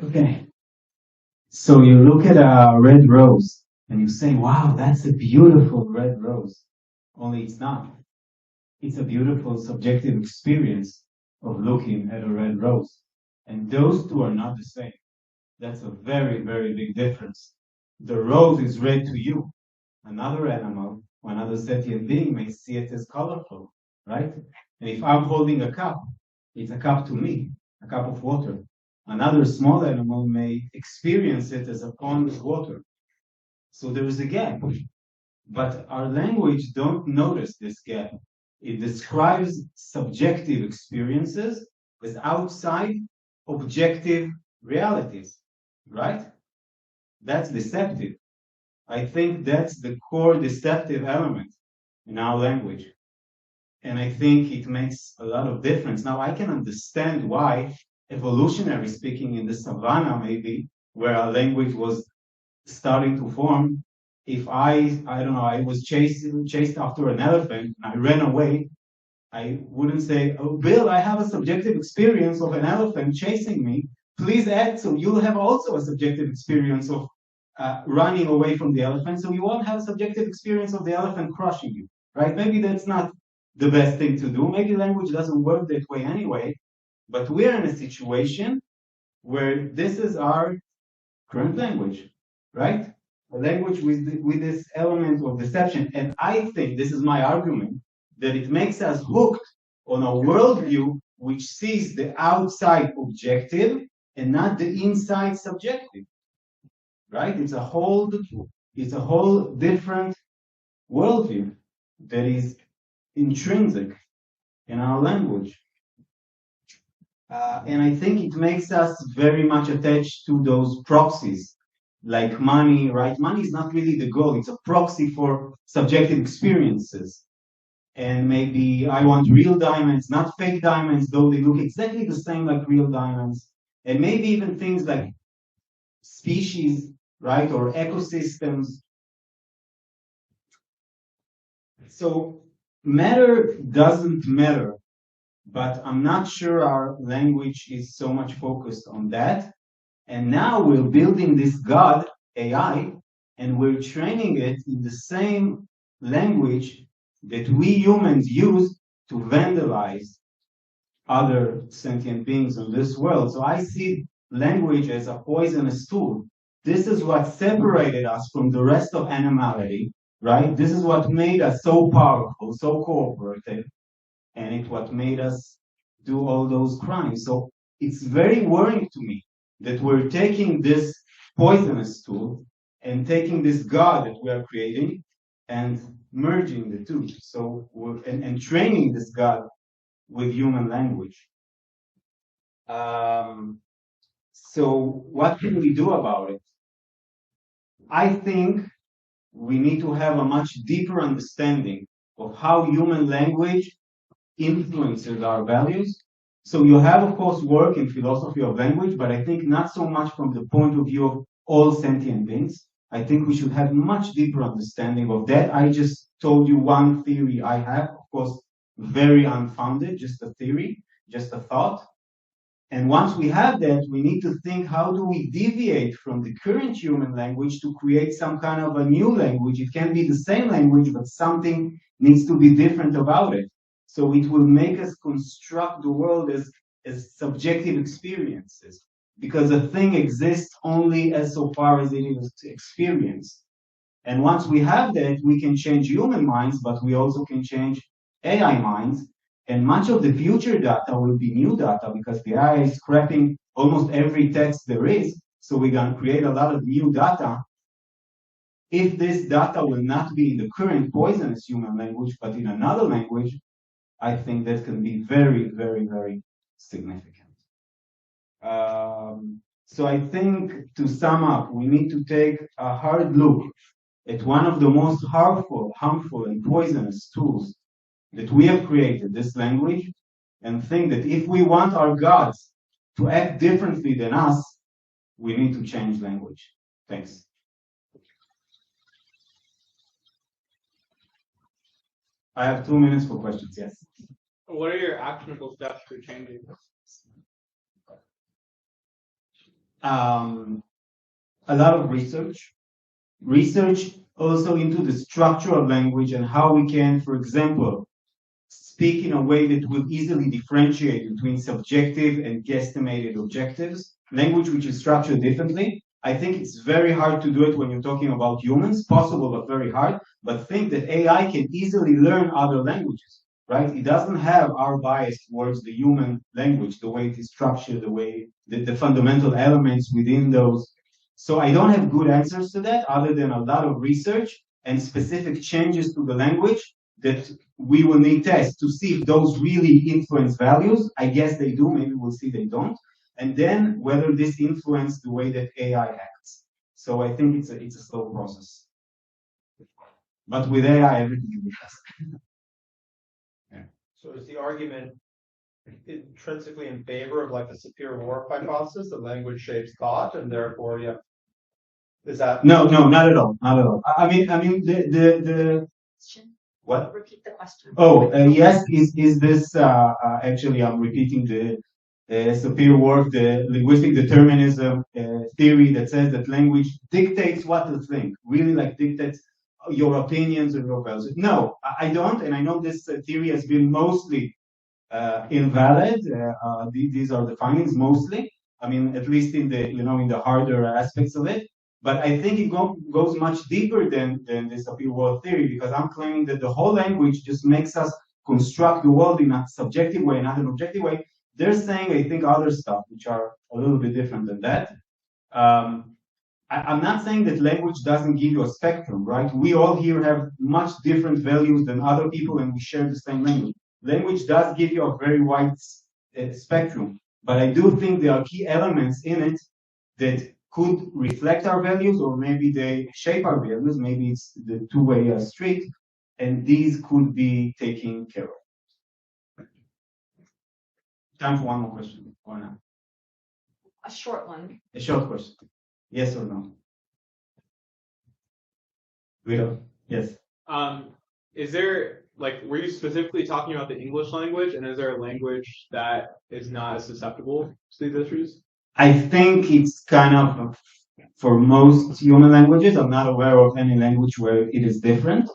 Okay. So you look at a red rose and you say, wow, that's a beautiful red rose. Only it's not. It's a beautiful subjective experience of looking at a red rose. And those two are not the same. That's a very, very big difference. The rose is red to you. Another animal or another sentient being may see it as colorful, right? And if I'm holding a cup, it's a cup to me, a cup of water. Another small animal may experience it as a pond of water. So there is a gap. But our language don't notice this gap. It describes subjective experiences as outside objective realities, right? That's deceptive. I think that's the core deceptive element in our language. And I think it makes a lot of difference. Now, I can understand why, evolutionary speaking, in the savannah, maybe, where our language was starting to form, if I don't know, I was chased after an elephant and I ran away, I wouldn't say, oh, Bill, I have a subjective experience of an elephant chasing me. Please add, so you'll have also a subjective experience of running away from the elephant, so you won't have a subjective experience of the elephant crushing you, right? Maybe that's not the best thing to do. Maybe language doesn't work that way anyway, but we're in a situation where this is our current language, right? A language with this element of deception. And I think this is my argument that it makes us hooked on a worldview which sees the outside objective and not the inside subjective, right? It's a whole different worldview that is intrinsic in our language. And I think it makes us very much attached to those proxies, like money, right? Money is not really the goal, it's a proxy for subjective experiences. And maybe I want real diamonds, not fake diamonds, though they look exactly the same like real diamonds. And maybe even things like species, right, or ecosystems. So matter doesn't matter, but I'm not sure our language is so much focused on that. And now we're building this God, AI, and we're training it in the same language that we humans use to vandalize other sentient beings in this world. So I see language as a poisonous tool. This is what separated us from the rest of animality, right? This is what made us so powerful, so cooperative, and it's what made us do all those crimes. So it's very worrying to me that we're taking this poisonous tool and taking this God that we are creating and merging the two. So and training this God with human language. So what can we do about it? I think we need to have a much deeper understanding of how human language influences our values. So you have, of course, work in philosophy of language, but I think not so much from the point of view of all sentient beings. I think we should have much deeper understanding of that. I just told you one theory I have, of course, very unfounded, just a theory, just a thought. And once we have that, we need to think, how do we deviate from the current human language to create some kind of a new language? It can be the same language, but something needs to be different about it. So it will make us construct the world as subjective experiences, because a thing exists only as so far as it is experienced. And once we have that, we can change human minds, but we also can change AI minds. And much of the future data will be new data because the AI is scraping almost every text there is. So we're going to create a lot of new data. If this data will not be in the current poisonous human language, but in another language, I think that can be very, very, very significant. So I think to sum up, we need to take a hard look at one of the most harmful and poisonous tools that we have created, this language, and think that if we want our gods to act differently than us, we need to change language. Thanks. I have 2 minutes for questions, yes. What are your actionable steps for changing this? a lot of research also into the structure of language and how we can, for example, speak in a way that will easily differentiate between subjective and guesstimated objectives, language which is structured differently. I think it's very hard to do it when you're talking about humans, possible but very hard, but think that AI can easily learn other languages, right? It doesn't have our bias towards the human language, the way it is structured, the way the fundamental elements within those. So I don't have good answers to that other than a lot of research and specific changes to the language that we will need tests to see if those really influence values. I guess they do. Maybe we'll see they don't. And then whether this influence the way that AI acts. So I think it's a slow process. But with AI, everything can be fast. Yeah. So is the argument intrinsically in favor of like the superior hypothesis that language shapes thought, and therefore, yeah, is that no, not at all, not at all. I mean, the what? Repeat the question. Oh, yes. Is this actually? I'm repeating the superior work, the linguistic determinism theory that says that language dictates what to think, really like dictates your opinions and your values. No, I don't, and I know this theory has been mostly invalid. These are the findings mostly. I mean, at least in the in the harder aspects of it. But I think it goes much deeper than this appeal world theory, because I'm claiming that the whole language just makes us construct the world in a subjective way, not an objective way. They're saying, I think, other stuff which are a little bit different than that. I'm not saying that language doesn't give you a spectrum, right? We all here have much different values than other people, and we share the same language. Language does give you a very wide spectrum, but I do think there are key elements in it that could reflect our values, or maybe they shape our values. Maybe it's the two-way street, and these could be taken care of. Time for one more question, or not? A short one. A short question. Yes or no? Guido? Yes. Is there, like, were you specifically talking about the English language, and is there a language that is not as susceptible to these issues? I think it's kind of for most human languages. I'm not aware of any language where it is different,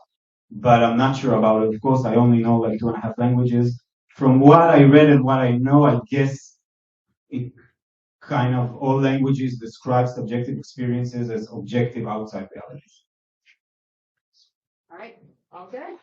but I'm not sure about it. Of course, I only know like 2.5 languages. From what I read and what I know, I guess it kind of all languages describe subjective experiences as objective outside reality. All right. Okay.